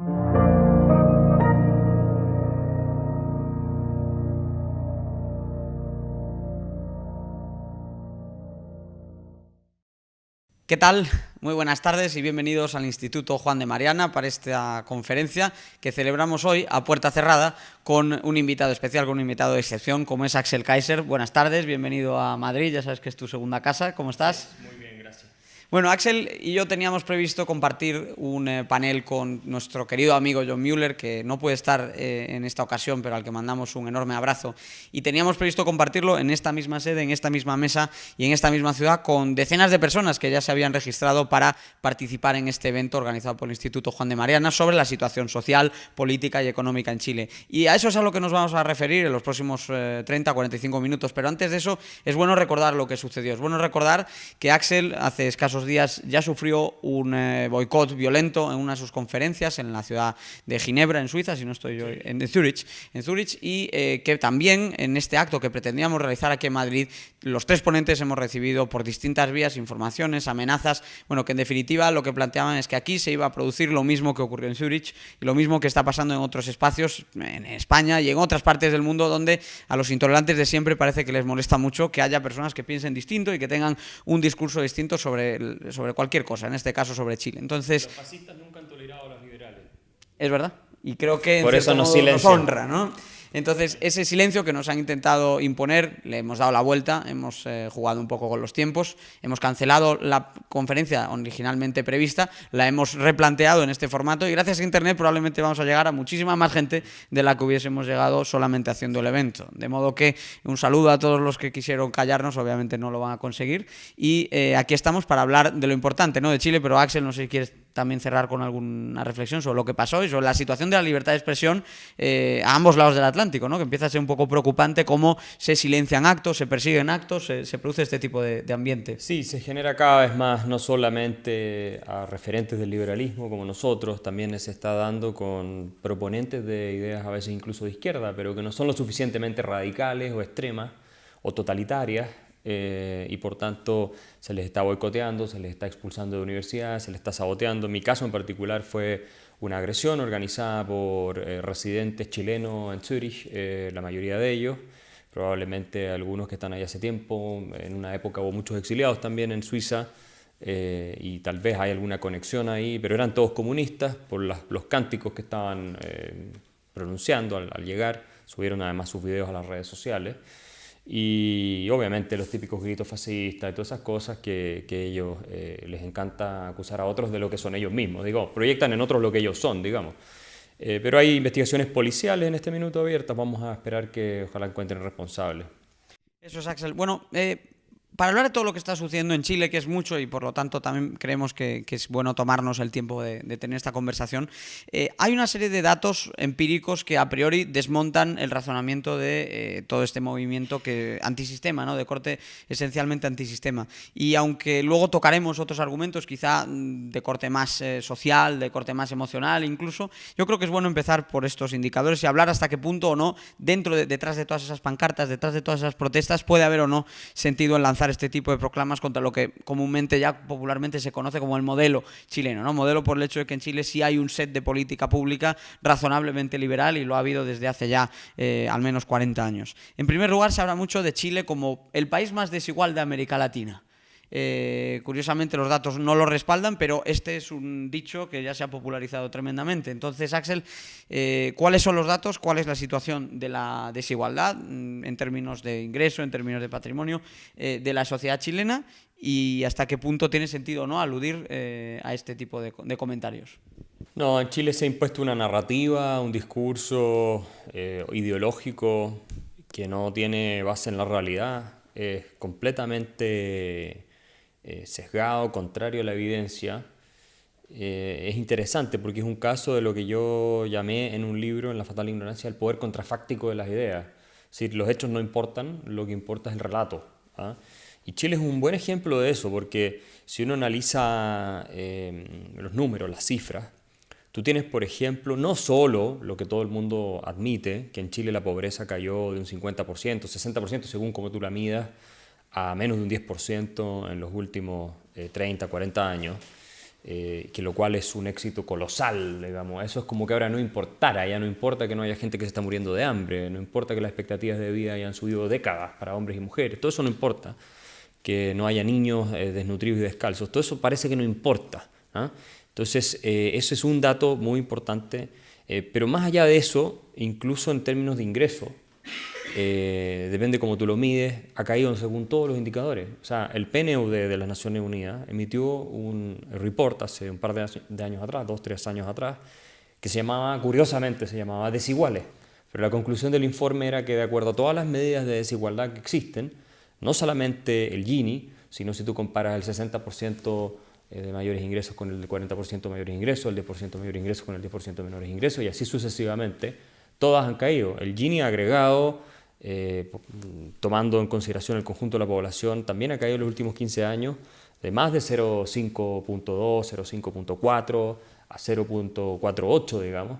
¿Qué tal? Muy buenas tardes y bienvenidos al Instituto Juan de Mariana para esta conferencia que celebramos hoy a puerta cerrada con un invitado especial, con un invitado de excepción como es Axel Kaiser. Buenas tardes, bienvenido a Madrid, ya sabes que es tu segunda casa. ¿Cómo estás? Muy bien, gracias. Bueno, Axel y yo teníamos previsto compartir un panel con nuestro querido amigo John Mueller, que no puede estar en esta ocasión, pero al que mandamos un enorme abrazo. Y teníamos previsto compartirlo en esta misma sede, en esta misma mesa y en esta misma ciudad con decenas de personas que ya se habían registrado para participar en este evento organizado por el Instituto Juan de Mariana sobre la situación social, política y económica en Chile. Y a eso es a lo que nos vamos a referir en los próximos 30-45 minutos. Pero antes de eso es bueno recordar lo que sucedió. Es bueno recordar que Axel hace escasos días ya sufrió un boicot violento en una de sus conferencias en la ciudad de Ginebra, en Suiza, si no estoy yo, en Zurich, y que también en este acto que pretendíamos realizar aquí en Madrid, los tres ponentes hemos recibido por distintas vías informaciones, amenazas, bueno, que en definitiva lo que planteaban es que aquí se iba a producir lo mismo que ocurrió en Zurich y lo mismo que está pasando en otros espacios, en España y en otras partes del mundo, donde a los intolerantes de siempre parece que les molesta mucho que haya personas que piensen distinto y que tengan un discurso distinto sobre cualquier cosa, en este caso sobre Chile. Entonces, los fascistas nunca han tolerado a los liberales. Es verdad, y creo que por eso nos honra, ¿no? Entonces, ese silencio que nos han intentado imponer, le hemos dado la vuelta, hemos jugado un poco con los tiempos, hemos cancelado la conferencia originalmente prevista, la hemos replanteado en este formato y gracias a Internet probablemente vamos a llegar a muchísima más gente de la que hubiésemos llegado solamente haciendo el evento. De modo que un saludo a todos los que quisieron callarnos, obviamente no lo van a conseguir, y aquí estamos para hablar de lo importante, ¿no?, de Chile, pero Axel, no sé si quieres también cerrar con alguna reflexión sobre lo que pasó y sobre la situación de la libertad de expresión a ambos lados del Atlántico, ¿no?, que empieza a ser un poco preocupante cómo se silencian actos, se persiguen actos, se produce este tipo de ambiente. Sí, se genera cada vez más, no solamente a referentes del liberalismo como nosotros, también se está dando con proponentes de ideas a veces incluso de izquierda, pero que no son lo suficientemente radicales o extremas o totalitarias, y por tanto se les está boicoteando, se les está expulsando de universidades, se les está saboteando. Mi caso en particular fue una agresión organizada por residentes chilenos en Zurich, la mayoría de ellos, probablemente algunos que están ahí hace tiempo. En una época hubo muchos exiliados también en Suiza, y tal vez hay alguna conexión ahí, pero eran todos comunistas por los cánticos que estaban pronunciando al llegar. Subieron además sus videos a las redes sociales. Y obviamente los típicos gritos fascistas y todas esas cosas que ellos les encanta acusar a otros de lo que son ellos mismos. Digo, proyectan en otros lo que ellos son, digamos. Pero hay investigaciones policiales en este minuto abiertas. Vamos a esperar que ojalá encuentren responsables. Eso es, Axel. Bueno, para hablar de todo lo que está sucediendo en Chile, que es mucho y por lo tanto también creemos que es bueno tomarnos el tiempo de tener esta conversación, hay una serie de datos empíricos que a priori desmontan el razonamiento de todo este movimiento antisistema, ¿no?, de corte esencialmente antisistema. Y aunque luego tocaremos otros argumentos, quizá de corte más social, de corte más emocional incluso, yo creo que es bueno empezar por estos indicadores y hablar hasta qué punto o no, detrás de todas esas pancartas, detrás de todas esas protestas, puede haber o no sentido en lanzar este tipo de proclamas contra lo que comúnmente ya popularmente se conoce como el modelo chileno, ¿no? Modelo por el hecho de que en Chile sí hay un set de política pública razonablemente liberal y lo ha habido desde hace ya al menos 40 años. En primer lugar, se habla mucho de Chile como el país más desigual de América Latina. Curiosamente los datos no lo respaldan, pero este es un dicho que ya se ha popularizado tremendamente. Entonces, Axel, ¿cuáles son los datos? ¿Cuál es la situación de la desigualdad en términos de ingreso, en términos de patrimonio de la sociedad chilena? ¿Y hasta qué punto tiene sentido, ¿no?, aludir a este tipo de comentarios? No, en Chile se ha impuesto una narrativa, un discurso ideológico que no tiene base en la realidad. Es completamente sesgado, contrario a la evidencia. Es interesante porque es un caso de lo que yo llamé en un libro, en La fatal ignorancia, el poder contrafáctico de las ideas. Es decir, los hechos no importan, lo que importa es el relato, ¿ah? Y Chile es un buen ejemplo de eso, porque si uno analiza los números, las cifras, tú tienes, por ejemplo, no solo lo que todo el mundo admite, que en Chile la pobreza cayó de un 50%, 60% según como tú la midas, a menos de un 10% en los últimos 30, 40 años, que lo cual es un éxito colosal, digamos. Eso es como que ahora no importara, ya no importa que no haya gente que se está muriendo de hambre, no importa que las expectativas de vida hayan subido décadas para hombres y mujeres, todo eso no importa, que no haya niños desnutridos y descalzos, todo eso parece que no importa, ¿ah? Entonces, ese es un dato muy importante, pero más allá de eso, incluso en términos de ingreso, depende cómo tú lo mides, ha caído según todos los indicadores. O sea, el PNUD de las Naciones Unidas emitió un report hace un par de años atrás, 2, 3 años atrás, que curiosamente se llamaba Desiguales. Pero la conclusión del informe era que de acuerdo a todas las medidas de desigualdad que existen, no solamente el Gini, sino si tú comparas el 60% de mayores ingresos con el 40% de mayores ingresos, el 10% de mayores ingresos con el 10% de menores ingresos, y así sucesivamente, todas han caído. El Gini agregado, tomando en consideración el conjunto de la población, también ha caído en los últimos 15 años de más de 0,5.2, 0,5.4 a 0,48, digamos,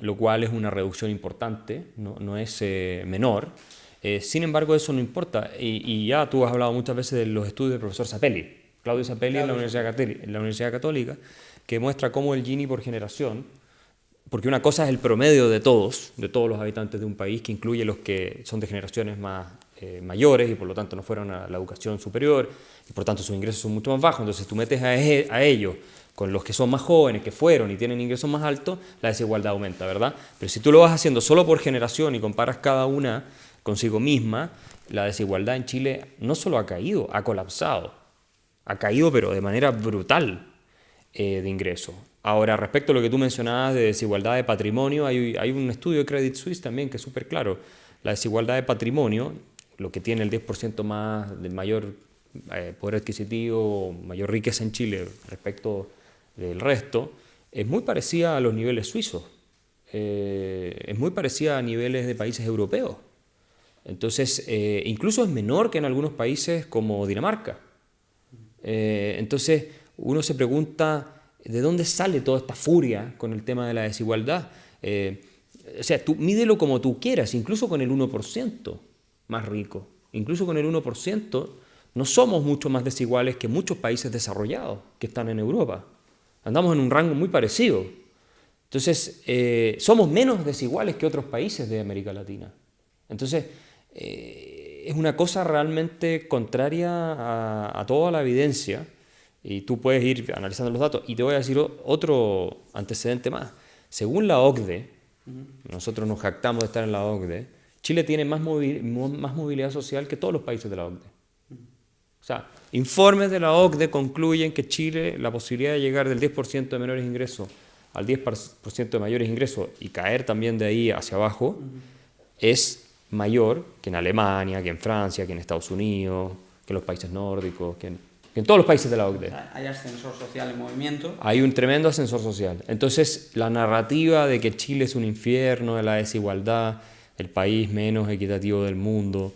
lo cual es una reducción importante, no es menor. Sin embargo, eso no importa, y ya tú has hablado muchas veces de los estudios del profesor Sapelli, Claudio Sapelli en la Universidad Católica, que muestra cómo el Gini por generación, porque una cosa es el promedio de todos los habitantes de un país, que incluye los que son de generaciones más mayores y por lo tanto no fueron a la educación superior y por tanto sus ingresos son mucho más bajos. Entonces tú metes a ellos con los que son más jóvenes, que fueron y tienen ingresos más altos, la desigualdad aumenta, ¿verdad? Pero si tú lo vas haciendo solo por generación y comparas cada una consigo misma, la desigualdad en Chile no solo ha caído, ha colapsado. Ha caído pero de manera brutal de ingresos. Ahora, respecto a lo que tú mencionabas de desigualdad de patrimonio, hay un estudio de Credit Suisse también que es súper claro. La desigualdad de patrimonio, lo que tiene el 10% más de mayor poder adquisitivo, mayor riqueza en Chile respecto del resto, es muy parecida a los niveles suizos, es muy parecida a niveles de países europeos. Entonces, incluso es menor que en algunos países como Dinamarca. Entonces, uno se pregunta, ¿de dónde sale toda esta furia con el tema de la desigualdad? O sea, tú mídelo como tú quieras, incluso con el 1% más rico. Incluso con el 1% no somos mucho más desiguales que muchos países desarrollados que están en Europa. Andamos en un rango muy parecido. Entonces, somos menos desiguales que otros países de América Latina. Entonces, es una cosa realmente contraria a toda la evidencia. Y tú puedes ir analizando los datos. Y te voy a decir otro antecedente más. Según la OCDE, nosotros nos jactamos de estar en la OCDE, Chile tiene más movilidad social que todos los países de la OCDE. O sea, informes de la OCDE concluyen que Chile, la posibilidad de llegar del 10% de menores ingresos al 10% de mayores ingresos y caer también de ahí hacia abajo, es mayor que en Alemania, que en Francia, que en Estados Unidos, que en los países nórdicos, que en todos los países de la OCDE. O sea, hay ascensor social en movimiento. Hay un tremendo ascensor social. Entonces, la narrativa de que Chile es un infierno de la desigualdad, el país menos equitativo del mundo,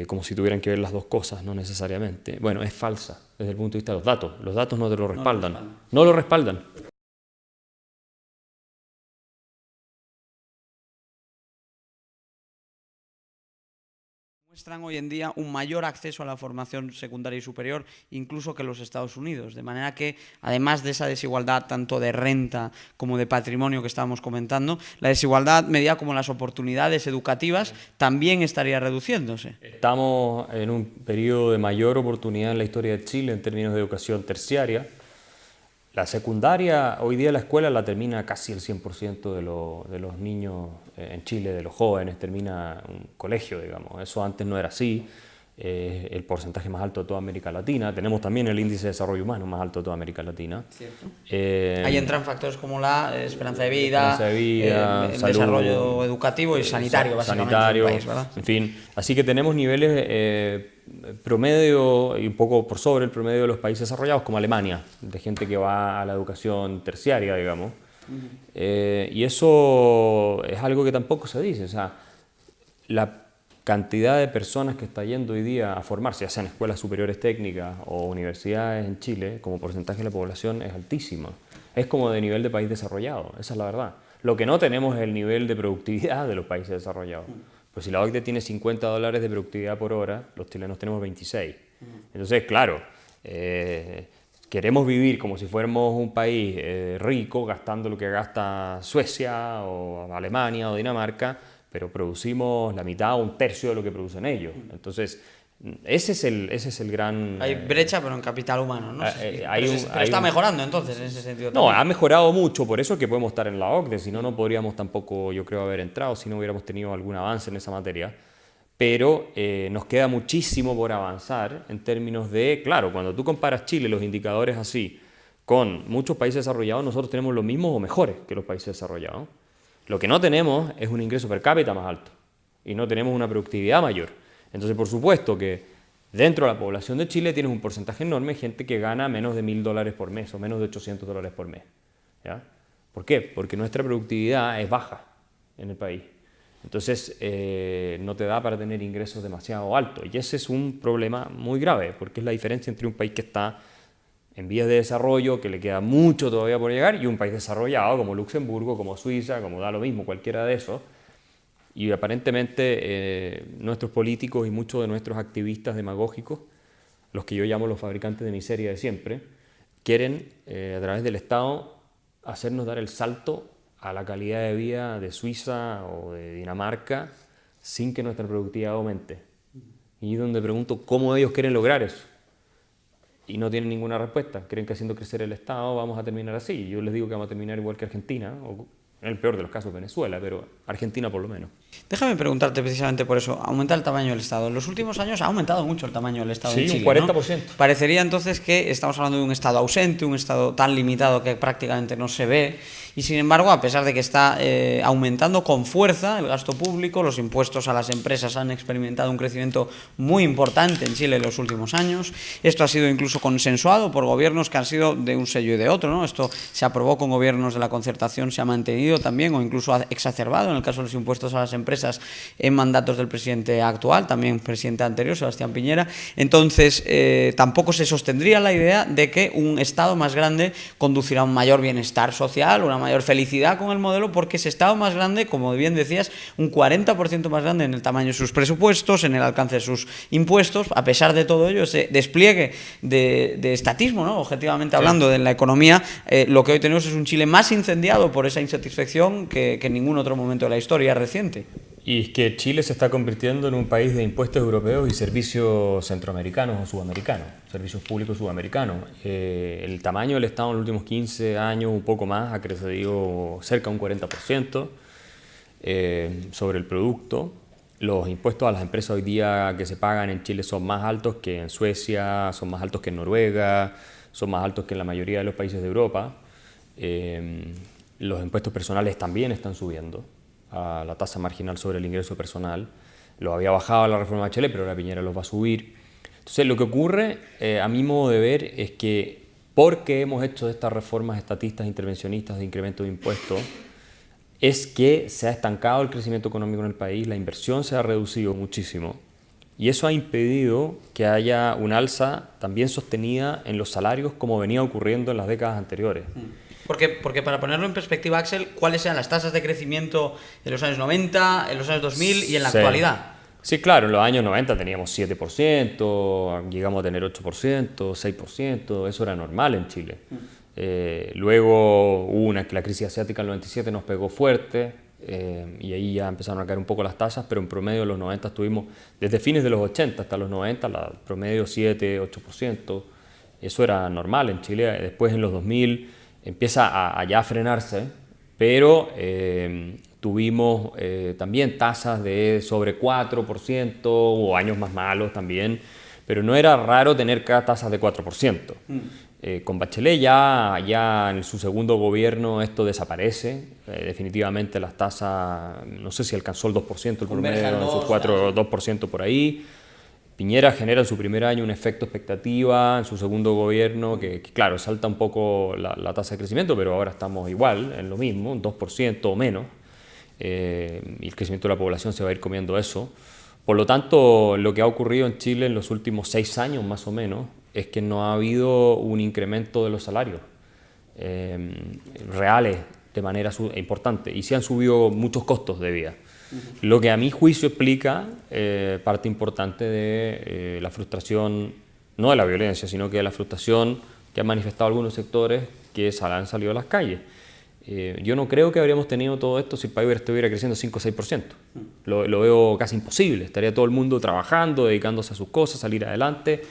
como si tuvieran que ver las dos cosas, no necesariamente. Bueno, es falsa desde el punto de vista de los datos. Los datos no te lo respaldan. No lo respaldan. Muestran hoy en día un mayor acceso a la formación secundaria y superior, incluso que los Estados Unidos. De manera que, además de esa desigualdad tanto de renta como de patrimonio que estábamos comentando, la desigualdad medida como las oportunidades educativas también estaría reduciéndose. Estamos en un periodo de mayor oportunidad en la historia de Chile en términos de educación terciaria. La secundaria, hoy día la escuela la termina casi el 100% de los niños en Chile, de los jóvenes, termina un colegio, digamos. Eso antes no era así. El porcentaje más alto de toda América Latina. Tenemos también el índice de desarrollo humano más alto de toda América Latina. Cierto. Ahí entran factores como la esperanza de vida, salud, desarrollo educativo y sanitario, básicamente, sanitario, en el país, ¿verdad? En fin, así que tenemos niveles promedio y un poco por sobre el promedio de los países desarrollados, como Alemania, de gente que va a la educación terciaria, digamos. Y eso es algo que tampoco se dice. O sea, la cantidad de personas que está yendo hoy día a formarse, ya sean escuelas superiores técnicas o universidades en Chile, como porcentaje de la población, es altísima. Es como de nivel de país desarrollado, esa es la verdad. Lo que no tenemos es el nivel de productividad de los países desarrollados. Pues si la OCDE tiene $50 de productividad por hora, los chilenos tenemos 26. Entonces, claro, queremos vivir como si fuéramos un país rico, gastando lo que gasta Suecia o Alemania o Dinamarca, pero producimos la mitad o un tercio de lo que producen ellos. Entonces, ese es el gran... Hay brecha, pero en capital humano, ¿no? Pero está mejorando entonces en ese sentido No, también. ha mejorado mucho, por eso es que podemos estar en la OCDE, si no, no podríamos tampoco, yo creo, haber entrado, si no hubiéramos tenido algún avance en esa materia. Pero nos queda muchísimo por avanzar en términos de, claro, cuando tú comparas Chile, los indicadores así, con muchos países desarrollados, nosotros tenemos los mismos o mejores que los países desarrollados. Lo que no tenemos es un ingreso per cápita más alto y no tenemos una productividad mayor. Entonces, por supuesto que dentro de la población de Chile tienes un porcentaje enorme de gente que gana menos de $1.000 por mes o menos de $800 por mes. ¿Ya? ¿Por qué? Porque nuestra productividad es baja en el país. Entonces, no te da para tener ingresos demasiado altos. Y ese es un problema muy grave, porque es la diferencia entre un país que está en vías de desarrollo, que le queda mucho todavía por llegar, y un país desarrollado como Luxemburgo, como Suiza, como da lo mismo, cualquiera de esos. Y aparentemente nuestros políticos y muchos de nuestros activistas demagógicos, los que yo llamo los fabricantes de miseria de siempre, quieren a través del Estado hacernos dar el salto a la calidad de vida de Suiza o de Dinamarca sin que nuestra productividad aumente. Y es donde pregunto cómo ellos quieren lograr eso. Y no tienen ninguna respuesta. Creen que haciendo crecer el Estado vamos a terminar así. Yo les digo que vamos a terminar igual que Argentina, o en el peor de los casos Venezuela, pero Argentina por lo menos. Déjame preguntarte precisamente por eso, aumentar el tamaño del Estado. En los últimos años ha aumentado mucho el tamaño del Estado en Chile, un 40%. ¿no? Parecería entonces que estamos hablando de un Estado ausente, un Estado tan limitado que prácticamente no se ve, y sin embargo, a pesar de que está aumentando con fuerza el gasto público, los impuestos a las empresas han experimentado un crecimiento muy importante en Chile en los últimos años. Esto ha sido incluso consensuado por gobiernos que han sido de un sello y de otro, ¿no? Esto se aprobó con gobiernos de la concertación, se ha mantenido también o incluso ha exacerbado en el caso de los impuestos a las empresas en mandatos del presidente actual, también presidente anterior, Sebastián Piñera. Entonces, tampoco se sostendría la idea de que un Estado más grande conducirá a un mayor bienestar social, una mayor felicidad con el modelo, porque ese Estado más grande, como bien decías, un 40% más grande en el tamaño de sus presupuestos, en el alcance de sus impuestos, a pesar de todo ello, ese despliegue de estatismo, ¿no? Objetivamente hablando, de la economía, lo que hoy tenemos es un Chile más incendiado por esa insatisfacción que en ningún otro momento de la historia reciente. Y es que Chile se está convirtiendo en un país de impuestos europeos y servicios centroamericanos o sudamericanos, servicios públicos sudamericanos. El tamaño del Estado en los últimos 15 años, un poco más, ha crecido cerca de un 40% sobre el producto. Los impuestos a las empresas hoy día que se pagan en Chile son más altos que en Suecia, son más altos que en Noruega, son más altos que en la mayoría de los países de Europa. Los impuestos personales también están subiendo a la tasa marginal sobre el ingreso personal. Lo había bajado la reforma de Bachelet, pero ahora Piñera los va a subir. Entonces, lo que ocurre, a mi modo de ver, es que porque hemos hecho estas reformas estatistas, intervencionistas de incremento de impuestos, es que se ha estancado el crecimiento económico en el país, la inversión se ha reducido muchísimo y eso ha impedido que haya un alza también sostenida en los salarios como venía ocurriendo en las décadas anteriores. Porque para ponerlo en perspectiva, Axel, ¿cuáles eran las tasas de crecimiento en los años 90, en los años 2000 y en la actualidad? Sí, claro, en los años 90 teníamos 7%, llegamos a tener 8%, 6%, eso era normal en Chile. Luego hubo la crisis asiática en el 97, nos pegó fuerte y ahí ya empezaron a caer un poco las tasas, pero en promedio en los 90 tuvimos, desde fines de los 80 hasta los 90, promedio 7, 8%, eso era normal en Chile. Después en los 2000 empieza a ya frenarse, pero tuvimos también tasas de sobre 4% o años más malos también, pero no era raro tener tasas de 4%. Con Bachelet ya en su segundo gobierno esto desaparece, definitivamente las tasas, no sé si alcanzó el 2% el promedio, su 2% por ahí. Piñera genera en su primer año un efecto expectativa, en su segundo gobierno, que claro, salta un poco la tasa de crecimiento, pero ahora estamos igual, en lo mismo, un 2% o menos, y el crecimiento de la población se va a ir comiendo eso. Por lo tanto, lo que ha ocurrido en Chile en los últimos 6 años más o menos, es que no ha habido un incremento de los salarios reales de manera importante, y se han subido muchos costos de vida. Lo que a mi juicio explica parte importante de la frustración, no de la violencia, sino que de la frustración que han manifestado algunos sectores que han salido a las calles. Yo no creo que habríamos tenido todo esto si el país estuviera creciendo 5 o 6%. Lo veo casi imposible. Estaría todo el mundo trabajando, dedicándose a sus cosas, salir adelante.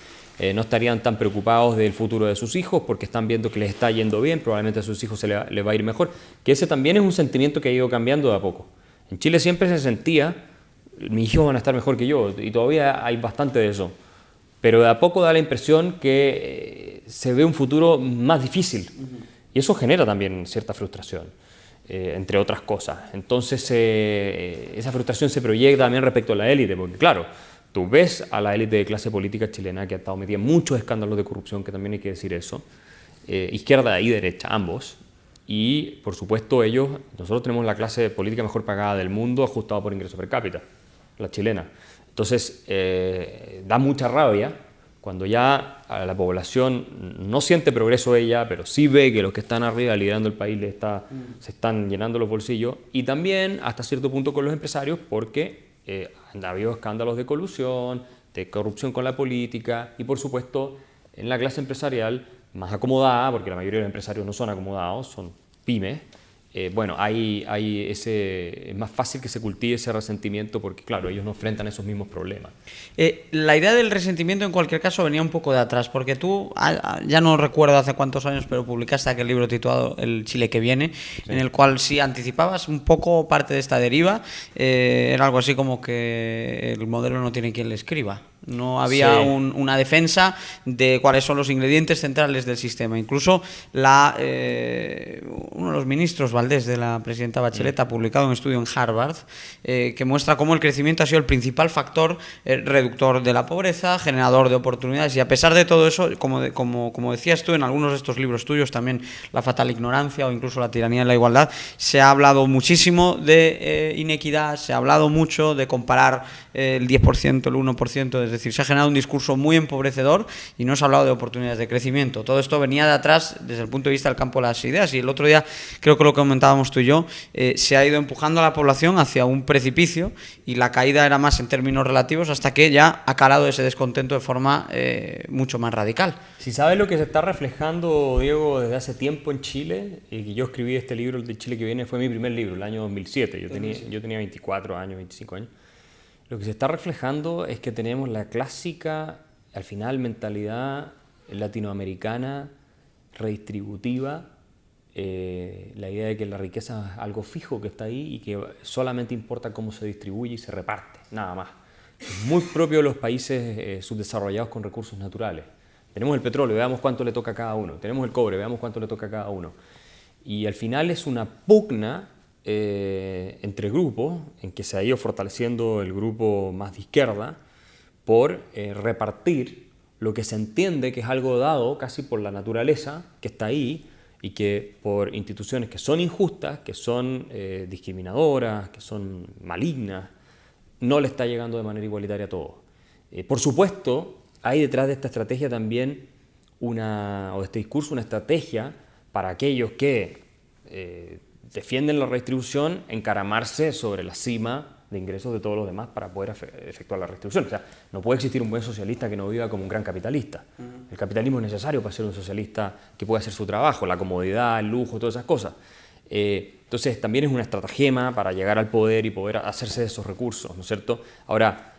No estarían tan preocupados del futuro de sus hijos porque están viendo que les está yendo bien, probablemente a sus hijos les va a ir mejor. Que ese también es un sentimiento que ha ido cambiando de a poco. En Chile siempre se sentía, mis hijos van a estar mejor que yo, y todavía hay bastante de eso. Pero de a poco da la impresión que se ve un futuro más difícil. Y eso genera también cierta frustración, entre otras cosas. Entonces, esa frustración se proyecta también respecto a la élite, porque claro, tú ves a la élite de clase política chilena que ha estado metida en muchos escándalos de corrupción, que también hay que decir eso, izquierda y derecha, ambos, y por supuesto nosotros tenemos la clase política mejor pagada del mundo ajustada por ingreso per cápita, la chilena. Entonces, da mucha rabia cuando ya a la población no siente progreso ella, pero sí ve que los que están arriba liderando el país se están llenando los bolsillos, y también hasta cierto punto con los empresarios, porque ha habido escándalos de colusión, de corrupción con la política, y por supuesto en la clase empresarial más acomodada, porque la mayoría de los empresarios no son acomodados, son pymes. Bueno, es más fácil que se cultive ese resentimiento porque, claro, ellos no enfrentan esos mismos problemas. La idea del resentimiento, en cualquier caso, venía un poco de atrás, porque tú, ya no recuerdo hace cuántos años, pero publicaste aquel libro titulado El Chile que viene, sí, en el cual sí anticipabas un poco parte de esta deriva. Era algo así como que el modelo no tiene quien le escriba. No había una defensa de cuáles son los ingredientes centrales del sistema. Incluso uno de los ministros, Valdés, de la presidenta Bachelet, ha publicado un estudio en Harvard que muestra cómo el crecimiento ha sido el principal factor reductor de la pobreza, generador de oportunidades. Y a pesar de todo eso, como decías tú en algunos de estos libros tuyos, también La fatal ignorancia o incluso La tiranía de la igualdad, se ha hablado muchísimo de inequidad, se ha hablado mucho de comparar el 10%, el 1%, es decir, se ha generado un discurso muy empobrecedor y no se ha hablado de oportunidades de crecimiento. Todo esto venía de atrás desde el punto de vista del campo de las ideas, y el otro día, creo que lo comentábamos tú y yo, se ha ido empujando a la población hacia un precipicio, y la caída era más en términos relativos, hasta que ya ha calado ese descontento de forma mucho más radical. Si sabes lo que se está reflejando, Diego, desde hace tiempo en Chile, y que yo escribí este libro, El del Chile que viene, fue mi primer libro, el año 2007, yo tenía 24 años, 25 años. Lo que se está reflejando es que tenemos la clásica, al final, mentalidad latinoamericana redistributiva, la idea de que la riqueza es algo fijo que está ahí y que solamente importa cómo se distribuye y se reparte, nada más. Es muy propio de los países subdesarrollados con recursos naturales. Tenemos el petróleo, veamos cuánto le toca a cada uno. Tenemos el cobre, veamos cuánto le toca a cada uno. Y al final es una pugna entre grupos, en que se ha ido fortaleciendo el grupo más de izquierda, por repartir lo que se entiende que es algo dado casi por la naturaleza, que está ahí, y que por instituciones que son injustas, que son discriminadoras, que son malignas, no le está llegando de manera igualitaria a todos. Por supuesto, hay detrás de esta estrategia también o de este discurso, una estrategia para aquellos que defienden la redistribución, encaramarse sobre la cima de ingresos de todos los demás para poder efectuar la redistribución. O sea, no puede existir un buen socialista que no viva como un gran capitalista. El capitalismo es necesario para ser un socialista que pueda hacer su trabajo, la comodidad, el lujo, todas esas cosas. Entonces, también es una estratagema para llegar al poder y poder hacerse de esos recursos, ¿no es cierto? Ahora,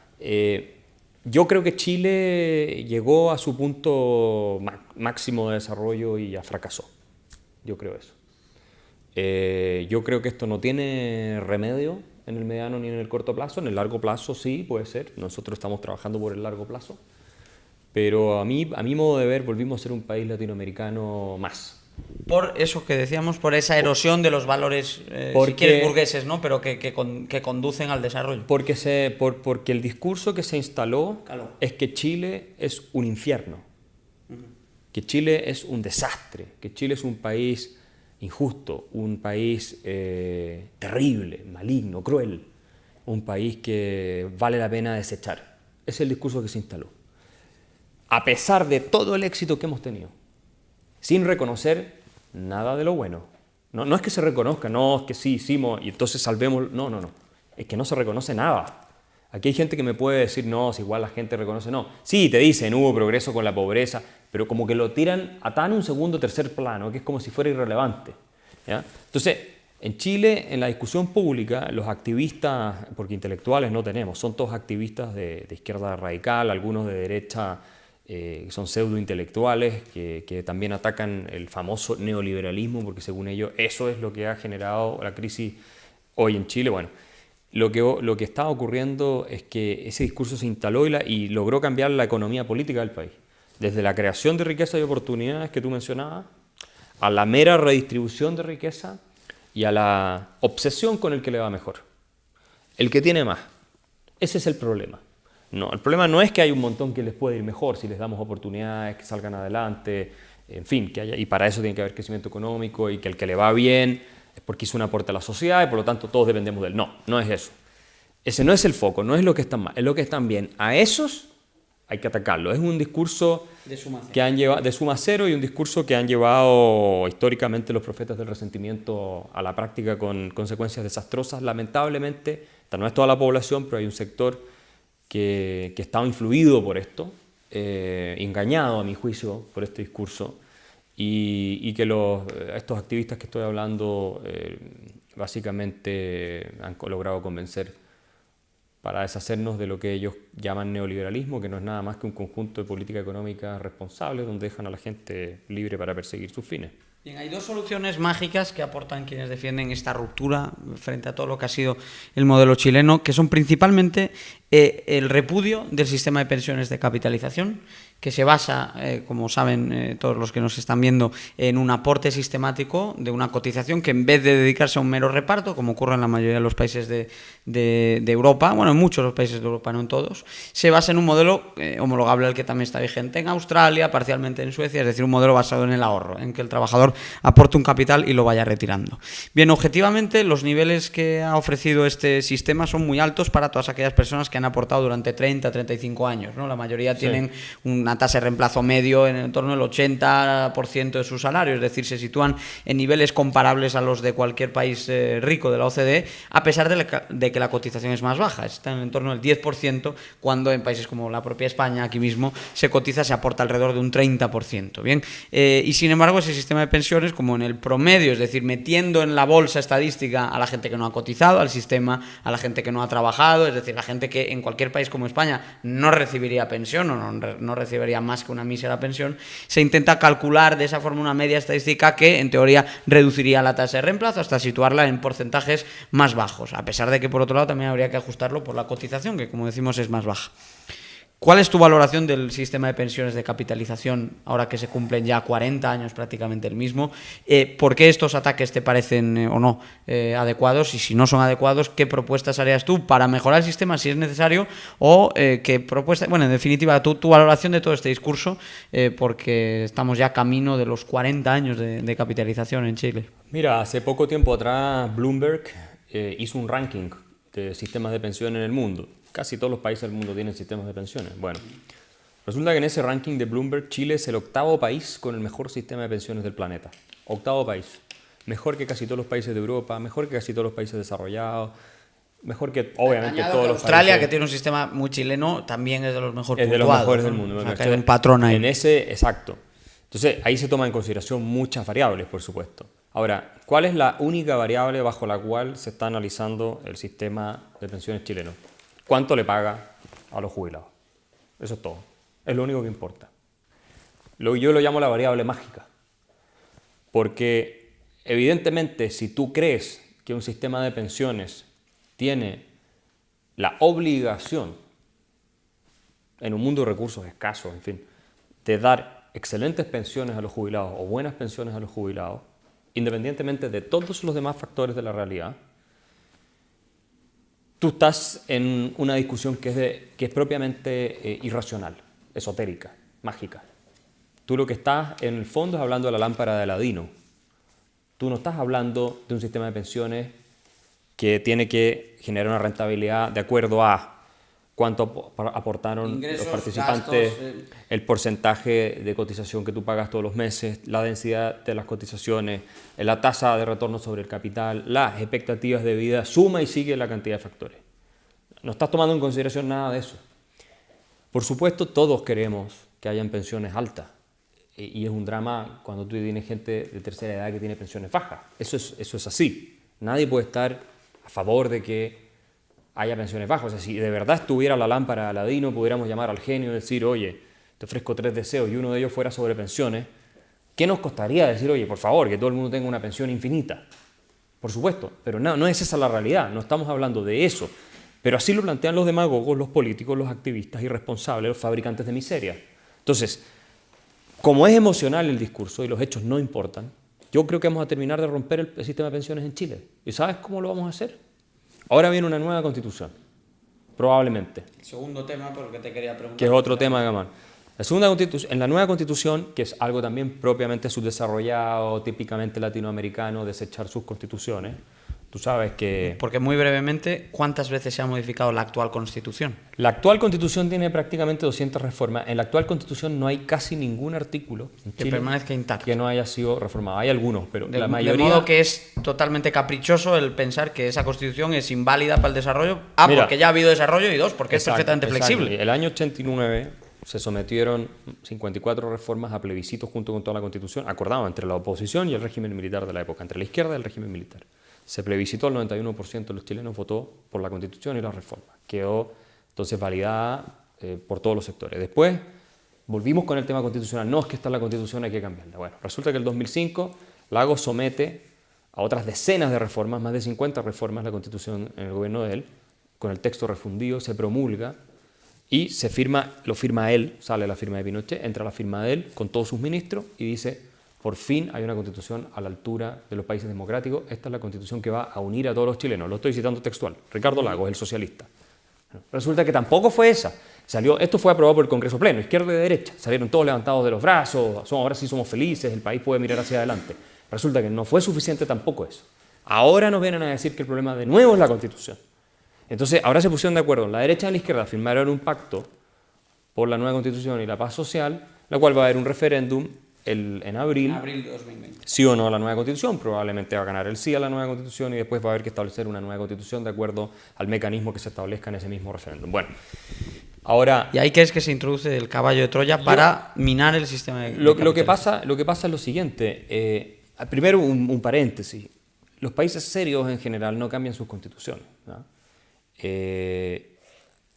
yo creo que Chile llegó a su punto máximo de desarrollo y ya fracasó. Yo creo eso. Yo creo que esto no tiene remedio en el mediano ni en el corto plazo. En el largo plazo sí, puede ser. Nosotros estamos trabajando por el largo plazo. Pero a mi modo de ver, volvimos a ser un país latinoamericano más. Por eso que decíamos, por esa erosión de los valores, si quieres, burgueses, ¿no? Pero que conducen al desarrollo. Porque el discurso que se instaló es que Chile es un infierno, que Chile es un desastre, que Chile es un país injusto, un país terrible, maligno, cruel, un país que vale la pena desechar. Ese es el discurso que se instaló. A pesar de todo el éxito que hemos tenido, sin reconocer nada de lo bueno. No es que se reconozca, no es que sí hicimos y entonces salvemos. No. Es que no se reconoce nada. Aquí hay gente que me puede decir, no, si igual la gente reconoce, no. Sí, te dicen, hubo progreso con la pobreza, pero como que lo tiran a tan un segundo o tercer plano, que es como si fuera irrelevante, ¿ya? Entonces, en Chile, en la discusión pública, los activistas, porque intelectuales no tenemos, son todos activistas de izquierda radical, algunos de derecha, que son pseudointelectuales, que también atacan el famoso neoliberalismo, porque según ellos eso es lo que ha generado la crisis hoy en Chile. Bueno, lo que está ocurriendo es que ese discurso se instaló y logró cambiar la economía política del país. Desde la creación de riqueza y oportunidades que tú mencionabas, a la mera redistribución de riqueza y a la obsesión con el que le va mejor. El que tiene más. Ese es el problema. No, el problema no es que hay un montón que les puede ir mejor si les damos oportunidades, que salgan adelante, en fin, y para eso tiene que haber crecimiento económico y que el que le va bien es porque hizo un aporte a la sociedad y por lo tanto todos dependemos de él. No, no es eso. Ese no es el foco, no es lo que están mal, es lo que están bien. A esos hay que atacarlo. Es un discurso que han llevado, de suma cero, y un discurso que han llevado históricamente los profetas del resentimiento a la práctica con consecuencias desastrosas. Lamentablemente, no es toda la población, pero hay un sector que está influido por esto, engañado a mi juicio por este discurso, y que estos activistas que estoy hablando básicamente han logrado convencer para deshacernos de lo que ellos llaman neoliberalismo, que no es nada más que un conjunto de políticas económicas responsables donde dejan a la gente libre para perseguir sus fines. Bien, hay dos soluciones mágicas que aportan quienes defienden esta ruptura frente a todo lo que ha sido el modelo chileno, que son principalmente el repudio del sistema de pensiones de capitalización, que se basa, como saben todos los que nos están viendo, en un aporte sistemático de una cotización que, en vez de dedicarse a un mero reparto, como ocurre en la mayoría de los países de Europa, bueno, en muchos de los países de Europa, no en todos, se basa en un modelo homologable al que también está vigente en Australia, parcialmente en Suecia, es decir, un modelo basado en el ahorro, en que el trabajador aporte un capital y lo vaya retirando. Bien, objetivamente, los niveles que ha ofrecido este sistema son muy altos para todas aquellas personas que han aportado durante 30, 35 años, ¿no? La mayoría tienen una tasa de reemplazo medio en torno al 80% de su salario, es decir, se sitúan en niveles comparables a los de cualquier país rico de la OCDE, a pesar de que la cotización es más baja, está en torno al 10%, cuando en países como la propia España, aquí mismo, se aporta alrededor de un 30%. Bien, y sin embargo, ese sistema de pensiones, como en el promedio, es decir, metiendo en la bolsa estadística a la gente que no ha cotizado, al sistema, a la gente que no ha trabajado, es decir, la gente que en cualquier país como España no recibiría pensión o no recibiría más que una mísera pensión, se intenta calcular de esa forma una media estadística que en teoría reduciría la tasa de reemplazo hasta situarla en porcentajes más bajos, a pesar de que por otro lado también habría que ajustarlo por la cotización, que como decimos es más baja. ¿Cuál es tu valoración del sistema de pensiones de capitalización ahora que se cumplen ya 40 años prácticamente el mismo? ¿Por qué estos ataques te parecen o no adecuados? Y si no son adecuados, ¿qué propuestas harías tú para mejorar el sistema si es necesario? O qué propuestas, bueno, en definitiva, tu valoración de todo este discurso, porque estamos ya camino de los 40 años de capitalización en Chile. Mira, hace poco tiempo atrás Bloomberg hizo un ranking de sistemas de pensión en el mundo. Casi todos los países del mundo tienen sistemas de pensiones. Bueno, resulta que en ese ranking de Bloomberg, Chile es el 8º país con el mejor sistema de pensiones del planeta. 8º país. Mejor que casi todos los países de Europa, mejor que casi todos los países desarrollados, mejor que, obviamente, todos los Australia, países. Que tiene un sistema muy chileno, también es de los mejores puntuados. Es de los mejores del mundo. O sea, que hay un patrón ahí. En ese, exacto. Entonces, ahí se toman en consideración muchas variables, por supuesto. Ahora, ¿cuál es la única variable bajo la cual se está analizando el sistema de pensiones chileno? ¿Cuánto le paga a los jubilados? Eso es todo. Es lo único que importa. Yo lo llamo la variable mágica. Porque, evidentemente, si tú crees que un sistema de pensiones tiene la obligación, en un mundo de recursos escasos, en fin, de dar excelentes pensiones a los jubilados o buenas pensiones a los jubilados, independientemente de todos los demás factores de la realidad, tú estás en una discusión que es propiamente irracional, esotérica, mágica. Tú lo que estás en el fondo es hablando de la lámpara de Aladino. Tú no estás hablando de un sistema de pensiones que tiene que generar una rentabilidad de acuerdo a cuánto aportaron ingresos, los participantes, gastos, el porcentaje de cotización que tú pagas todos los meses, la densidad de las cotizaciones, la tasa de retorno sobre el capital, las expectativas de vida, suma y sigue la cantidad de factores. No estás tomando en consideración nada de eso. Por supuesto, todos queremos que hayan pensiones altas. y es un drama cuando tú tienes gente de tercera edad que tiene pensiones bajas. Eso es así. Nadie puede estar a favor de que haya pensiones bajas. O sea, si de verdad estuviera la lámpara de Aladino, pudiéramos llamar al genio y decir, oye, te ofrezco 3 deseos y uno de ellos fuera sobre pensiones, ¿qué nos costaría decir, oye, por favor, que todo el mundo tenga una pensión infinita? Por supuesto, pero no es esa la realidad, no estamos hablando de eso. Pero así lo plantean los demagogos, los políticos, los activistas irresponsables, los fabricantes de miseria. Entonces, como es emocional el discurso y los hechos no importan, yo creo que vamos a terminar de romper el sistema de pensiones en Chile. ¿Y sabes cómo lo vamos a hacer? Ahora viene una nueva constitución, probablemente. El segundo tema por el que te quería preguntar. Que es otro tema, Gamán. En la nueva constitución, que es algo también propiamente subdesarrollado, típicamente latinoamericano, desechar sus constituciones, tú sabes que... Porque muy brevemente, ¿cuántas veces se ha modificado la actual Constitución? La actual Constitución tiene prácticamente 200 reformas. En la actual Constitución no hay casi ningún artículo en Que Chile permanezca intacto. que no haya sido reformado. Hay algunos, pero De la mayoría... de modo que es totalmente caprichoso el pensar que esa Constitución es inválida para el desarrollo. Mira, Porque ya ha habido desarrollo, y dos, porque es perfectamente flexible. El año 89 se sometieron 54 reformas a plebiscito junto con toda la Constitución, acordado entre la oposición y el régimen militar de la época, entre la izquierda y el régimen militar. Se plebiscitó, el 91% de los chilenos votó por la Constitución y la reforma. Quedó entonces validada por todos los sectores. Después volvimos con el tema constitucional. No, es que está en la Constitución, hay que cambiarla. Bueno, resulta que en el 2005 Lagos somete a otras decenas de reformas, más de 50 reformas, la Constitución en el gobierno de él, con el texto refundido, se promulga y se firma, lo firma él, sale la firma de Pinochet, entra la firma de él con todos sus ministros y dice: por fin hay una constitución a la altura de los países democráticos. Esta es la constitución que va a unir a todos los chilenos. Lo estoy citando textual. Ricardo Lagos, el socialista. Resulta que tampoco fue esa. Esto fue aprobado por el Congreso Pleno, izquierda y derecha. Salieron todos levantados de los brazos, ahora sí somos felices, el país puede mirar hacia adelante. Resulta que no fue suficiente tampoco eso. Ahora nos vienen a decir que el problema de nuevo es la constitución. Entonces, ahora se pusieron de acuerdo. La derecha y la izquierda firmaron un pacto por la nueva constitución y la paz social, la cual va a haber un referéndum en abril, Abril de 2020. sí o no a la nueva constitución. Probablemente va a ganar el sí a la nueva constitución y después va a haber que establecer una nueva constitución de acuerdo al mecanismo que se establezca en ese mismo referéndum. Bueno, ahora... ¿Y ahí qué es que se introduce el caballo de Troya para minar el sistema de lo que pasa es lo siguiente. Primero, un paréntesis. Los países serios en general no cambian sus constituciones, ¿no?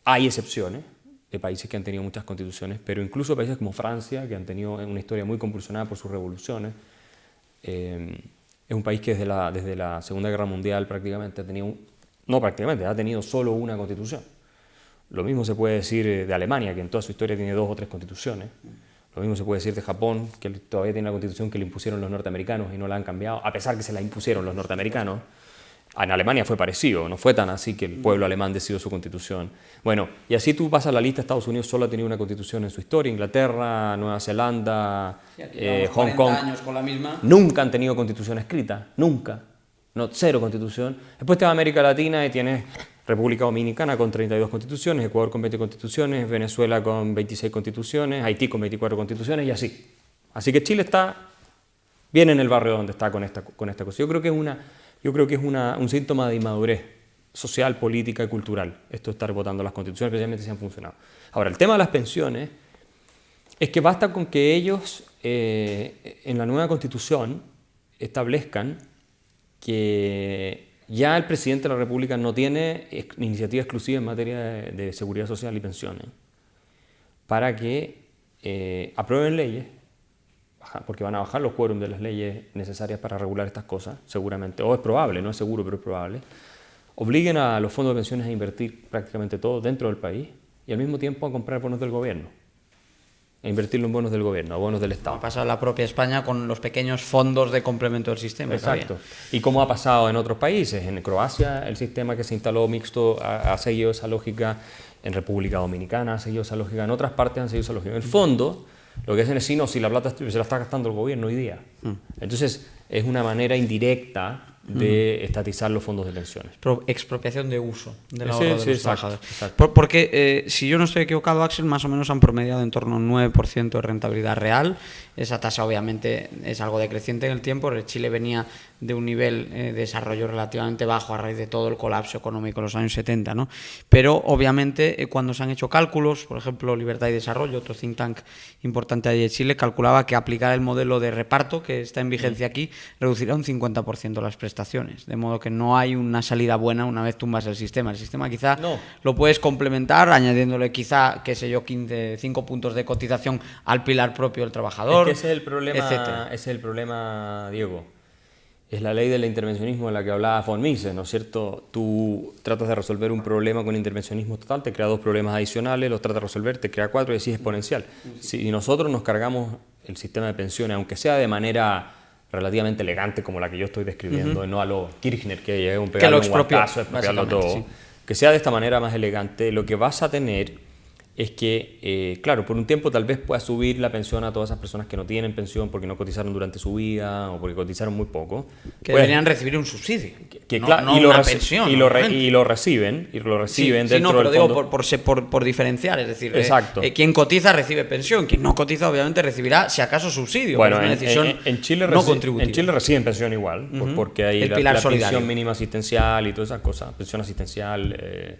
Hay excepciones de países que han tenido muchas constituciones, pero incluso países como Francia, que han tenido una historia muy convulsionada por sus revoluciones, es un país que desde la Segunda Guerra Mundial prácticamente ha tenido solo una constitución. Lo mismo se puede decir de Alemania, que en toda su historia tiene 2 o 3 constituciones. Lo mismo se puede decir de Japón, que todavía tiene una constitución que le impusieron los norteamericanos y no la han cambiado, a pesar que se la impusieron los norteamericanos. En Alemania fue parecido, no fue tan así que el pueblo alemán decidió su constitución. Bueno, y así tú pasas la lista. Estados Unidos solo ha tenido una constitución en su historia, Inglaterra, Nueva Zelanda, Hong Kong, años con la misma. nunca han tenido constitución escrita, nunca, no, 0 constitución. Después te vas a América Latina y tienes República Dominicana con 32 constituciones, Ecuador con 20 constituciones, Venezuela con 26 constituciones, Haití con 24 constituciones y así. Así que Chile está bien en el barrio donde está con esta cosa. Yo creo que es un síntoma de inmadurez social, política y cultural, esto de estar votando las constituciones, especialmente si han funcionado. Ahora, el tema de las pensiones es que basta con que ellos en la nueva constitución establezcan que ya el presidente de la República no tiene iniciativa exclusiva en materia de seguridad social y pensiones, para que aprueben leyes, porque van a bajar los quórums de las leyes necesarias para regular estas cosas, seguramente, o es probable, no es seguro, pero es probable, obliguen a los fondos de pensiones a invertir prácticamente todo dentro del país y al mismo tiempo a comprar bonos del gobierno, a invertirlo en bonos del gobierno, a bonos del Estado. Ha pasado la propia España con los pequeños fondos de complemento del sistema. Exacto. Y como ha pasado en otros países, en Croacia el sistema que se instaló mixto ha seguido esa lógica, en República Dominicana ha seguido esa lógica, en otras partes han seguido esa lógica. En el fondo, lo que hacen es, si la plata se la está gastando el gobierno hoy día. Entonces, es una manera indirecta de estatizar los fondos de pensiones. Expropiación de uso del Sí, ahorro sí, de los exacto, trabajadores. exacto. Porque, si yo no estoy equivocado, Axel, más o menos han promediado en torno a un 9% de rentabilidad real. Esa tasa, obviamente, es algo decreciente en el tiempo. Chile venía de un nivel de desarrollo relativamente bajo a raíz de todo el colapso económico de los años 70, ¿no? Pero obviamente cuando se han hecho cálculos, por ejemplo Libertad y Desarrollo, otro think tank importante allí de Chile, calculaba que aplicar el modelo de reparto que está en vigencia aquí reducirá un 50% las prestaciones, de modo que no hay una salida buena una vez tumbas el sistema. El sistema quizá lo puedes complementar añadiéndole quizá, qué sé yo, 5 puntos de cotización al pilar propio del trabajador, es que ese es el problema, etcétera. ese es el problema, Diego. Es la ley del intervencionismo de la que hablaba von Mises, ¿no es cierto? Tú tratas de resolver un problema con intervencionismo total, te crea 2 problemas adicionales, los tratas de resolver, te crea 4 y así es exponencial. Si nosotros nos cargamos el sistema de pensiones, aunque sea de manera relativamente elegante como la que yo estoy describiendo, no a lo Kirchner, que llega un pegarle un guantazo, expropiarlo todo, sí. Que sea de esta manera más elegante, lo que vas a tener es que, claro, por un tiempo tal vez pueda subir la pensión a todas esas personas que no tienen pensión porque no cotizaron durante su vida o porque cotizaron muy poco. Que deberían recibir un subsidio, no una pensión. Y lo reciben dentro pero del fondo. Digo, por diferenciar, es decir, exacto. Quien cotiza recibe pensión, quien no cotiza obviamente recibirá, si acaso, subsidio. Bueno, es una decisión en Chile no contributiva. En Chile reciben pensión igual, porque hay la pensión mínima asistencial y todas esas cosas, pensión asistencial...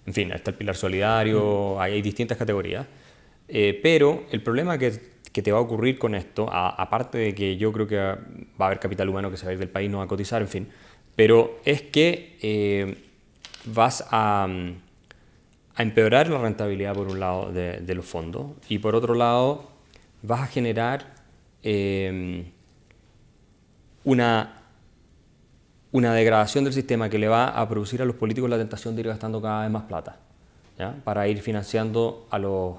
En fin, está el pilar solidario, hay distintas categorías. Pero el problema que te va a ocurrir con esto, aparte de que yo creo que va a haber capital humano que se va a ir del país, no va a cotizar, en fin, pero es que vas a empeorar la rentabilidad, por un lado, de los fondos, y por otro lado, vas a generar una degradación del sistema que le va a producir a los políticos la tentación de ir gastando cada vez más plata, ¿ya? Para ir financiando a los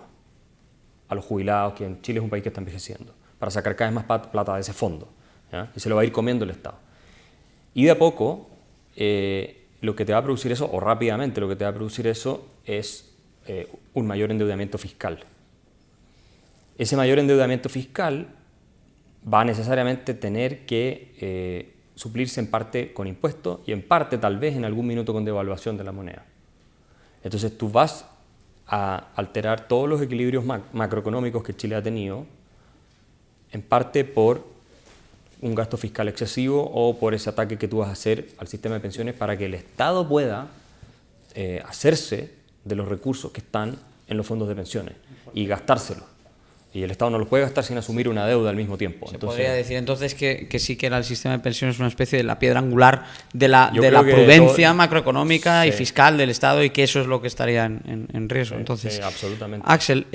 jubilados, que en Chile es un país que está envejeciendo, para sacar cada vez más plata de ese fondo, ¿ya? Y se lo va a ir comiendo el Estado. Y de a poco, lo que te va a producir eso, o rápidamente lo que te va a producir eso, es un mayor endeudamiento fiscal. Ese mayor endeudamiento fiscal va a necesariamente tener que suplirse en parte con impuestos y en parte tal vez en algún minuto con devaluación de la moneda. Entonces tú vas a alterar todos los equilibrios macroeconómicos que Chile ha tenido, en parte por un gasto fiscal excesivo o por ese ataque que tú vas a hacer al sistema de pensiones para que el Estado pueda hacerse de los recursos que están en los fondos de pensiones y gastárselos. Y el Estado no los puede gastar sin asumir una deuda al mismo tiempo. Se podría decir entonces que sí que era el sistema de pensiones una especie de la piedra angular de la prudencia macroeconómica y fiscal del Estado, y que eso es lo que estaría en riesgo. Entonces, absolutamente. Axel,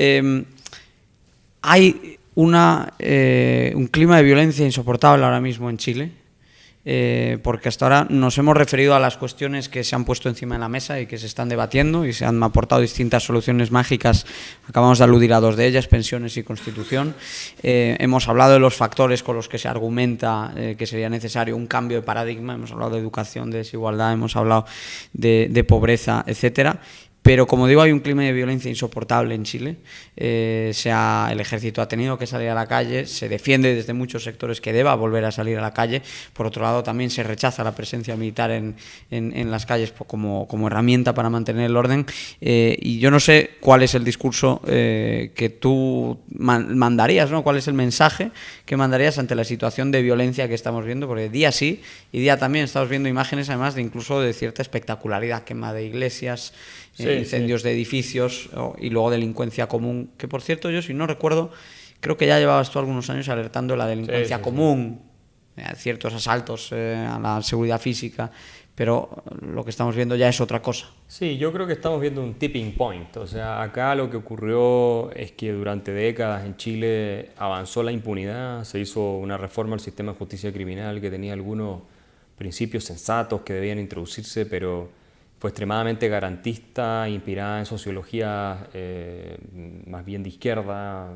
hay un clima de violencia insoportable ahora mismo en Chile. Porque hasta ahora nos hemos referido a las cuestiones que se han puesto encima de la mesa y que se están debatiendo y se han aportado distintas soluciones mágicas. Acabamos de aludir a 2 de ellas, pensiones y constitución. Hemos hablado de los factores con los que se argumenta que sería necesario un cambio de paradigma. Hemos hablado de educación, de desigualdad, hemos hablado de pobreza, etcétera. Pero, como digo, hay un clima de violencia insoportable en Chile. El ejército ha tenido que salir a la calle, se defiende desde muchos sectores que deba volver a salir a la calle. Por otro lado, también se rechaza la presencia militar en las calles como herramienta para mantener el orden. Y yo no sé cuál es el discurso que tú mandarías, ¿no? ¿Cuál es el mensaje que mandarías ante la situación de violencia que estamos viendo? Porque día sí y día también estamos viendo imágenes, además, de incluso de cierta espectacularidad, quema de iglesias, incendios de edificios y luego delincuencia común, que por cierto yo, si no recuerdo, creo que ya llevabas tú algunos años alertando de la delincuencia común, ciertos asaltos a la seguridad física, pero lo que estamos viendo ya es otra cosa. Sí, yo creo que estamos viendo un tipping point. O sea, acá lo que ocurrió es que durante décadas en Chile avanzó la impunidad, se hizo una reforma al sistema de justicia criminal que tenía algunos principios sensatos que debían introducirse, pero fue extremadamente garantista, inspirada en sociología más bien de izquierda,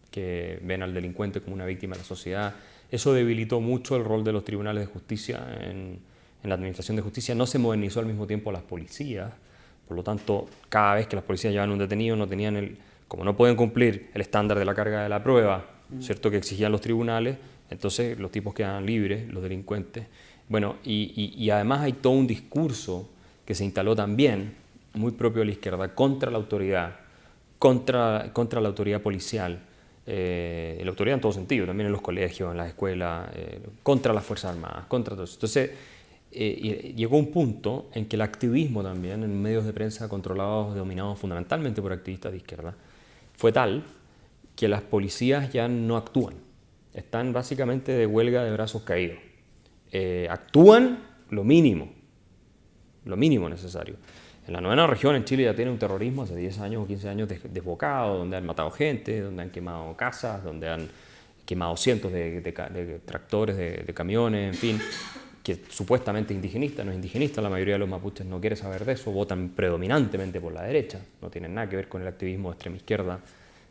que ven al delincuente como una víctima de la sociedad. Eso debilitó mucho el rol de los tribunales de justicia en la administración de justicia. No se modernizó al mismo tiempo las policías, por lo tanto, cada vez que las policías llevaban un detenido, no tenían como no pueden cumplir el estándar de la carga de la prueba, ¿cierto?, que exigían los tribunales, entonces los tipos quedaban libres, los delincuentes. Bueno, y además hay todo un discurso que se instaló también, muy propio de la izquierda, contra la autoridad, contra la autoridad policial, la autoridad en todo sentido, también en los colegios, en las escuelas, contra las Fuerzas Armadas, contra todo eso. Entonces, llegó un punto en que el activismo también, en medios de prensa controlados, dominados fundamentalmente por activistas de izquierda, fue tal que las policías ya no actúan. Están básicamente de huelga de brazos caídos. Actúan lo mínimo necesario. En la 9ª región, en Chile, ya tiene un terrorismo hace 10 años o 15 años desbocado, donde han matado gente, donde han quemado casas, donde han quemado cientos de tractores, de camiones, en fin, que supuestamente es indigenista, no es indigenista, la mayoría de los mapuches no quiere saber de eso, votan predominantemente por la derecha, no tienen nada que ver con el activismo de extrema izquierda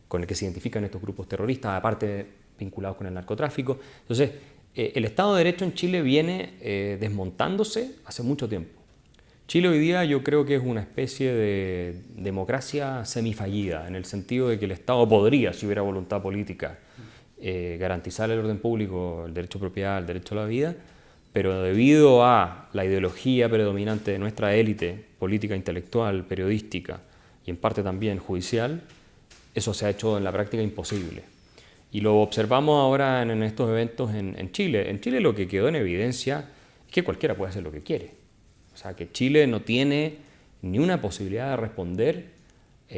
con el que se identifican estos grupos terroristas, aparte vinculados con el narcotráfico. Entonces, el Estado de Derecho en Chile viene desmontándose hace mucho tiempo. Chile hoy día yo creo que es una especie de democracia semifallida, en el sentido de que el Estado podría, si hubiera voluntad política, garantizar el orden público, el derecho a propiedad, el derecho a la vida, pero debido a la ideología predominante de nuestra élite política, intelectual, periodística y en parte también judicial, eso se ha hecho en la práctica imposible. Y lo observamos ahora en estos eventos en Chile. En Chile lo que quedó en evidencia es que cualquiera puede hacer lo que quiere. O sea, que Chile no tiene ni una posibilidad de responder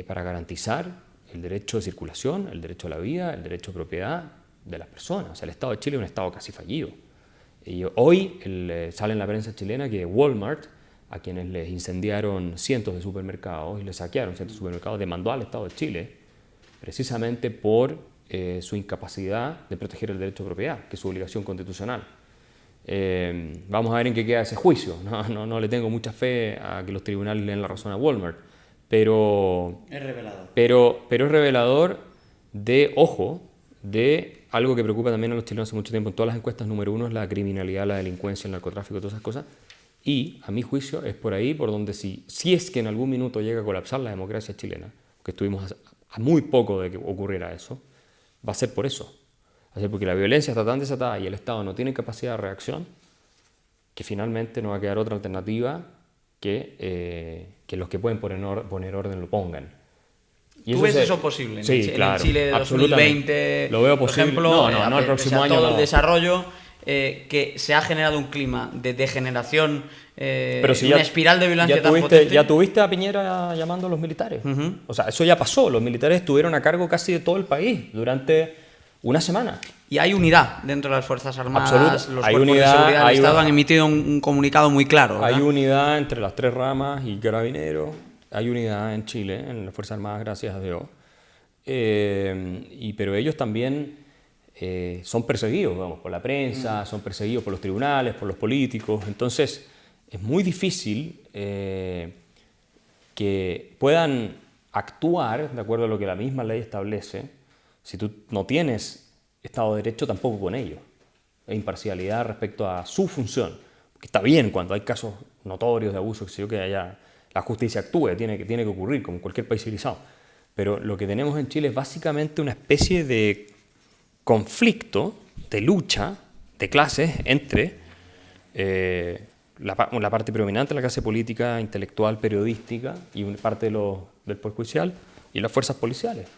para garantizar el derecho de circulación, el derecho a la vida, el derecho a propiedad de las personas. O sea, el Estado de Chile es un Estado casi fallido. Y hoy sale en la prensa chilena que Walmart, a quienes les incendiaron cientos de supermercados y les saquearon cientos de supermercados, demandó al Estado de Chile precisamente por su incapacidad de proteger el derecho a propiedad, que es su obligación constitucional. Vamos a ver en qué queda ese juicio. No le tengo mucha fe a que los tribunales le den la razón a Walmart, pero es revelador. Pero es revelador de algo que preocupa también a los chilenos hace mucho tiempo. En todas las encuestas, número 1 es la criminalidad, la delincuencia, el narcotráfico, todas esas cosas. Y, a mi juicio, es por ahí por donde si es que en algún minuto llega a colapsar la democracia chilena, que estuvimos a muy poco de que ocurriera eso, va a ser por eso. Va a ser porque la violencia está tan desatada y el Estado no tiene capacidad de reacción que finalmente no va a quedar otra alternativa que los que pueden poner orden lo pongan. Y ¿tú ves eso posible? Sí, claro, en Chile de 2020, lo veo posible. Por ejemplo, no, el próximo año todo el desarrollo que se ha generado un clima de degeneración, pero si una espiral de violencia tan potente. Ya tuviste a Piñera llamando a los militares. O sea, eso ya pasó. Los militares estuvieron a cargo casi de todo el país durante una semana. Y hay unidad dentro de las Fuerzas Armadas. Absoluto. Los cuerpos de seguridad del Estado han emitido un comunicado muy claro, ¿verdad? Hay unidad entre las 3 ramas y Carabineros. Hay unidad en Chile, en las Fuerzas Armadas, gracias a Dios. Pero ellos también son perseguidos, digamos, por la prensa, son perseguidos por los tribunales, por los políticos. Entonces, es muy difícil que puedan actuar de acuerdo a lo que la misma ley establece si tú no tienes Estado de Derecho tampoco con ellos. E imparcialidad respecto a su función. Porque está bien cuando hay casos notorios de abuso, que haya la justicia actúe, tiene que ocurrir, como en cualquier país civilizado. Pero lo que tenemos en Chile es básicamente una especie de conflicto, de lucha, de clases entre la parte predominante de la clase política, intelectual, periodística y una parte del Poder Judicial y las fuerzas policiales.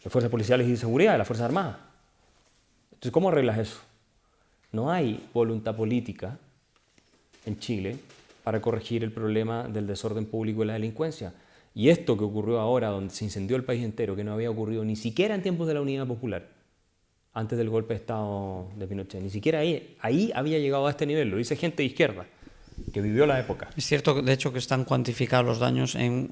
Las fuerzas policiales y de seguridad, las Fuerzas Armadas. Entonces, ¿cómo arreglas eso? No hay voluntad política en Chile para corregir el problema del desorden público y la delincuencia. Y esto que ocurrió ahora, donde se incendió el país entero, que no había ocurrido ni siquiera en tiempos de la Unidad Popular, antes del golpe de Estado de Pinochet, ni siquiera ahí había llegado a este nivel, lo dice gente de izquierda, que vivió la época. Es cierto, de hecho, que están cuantificados los daños en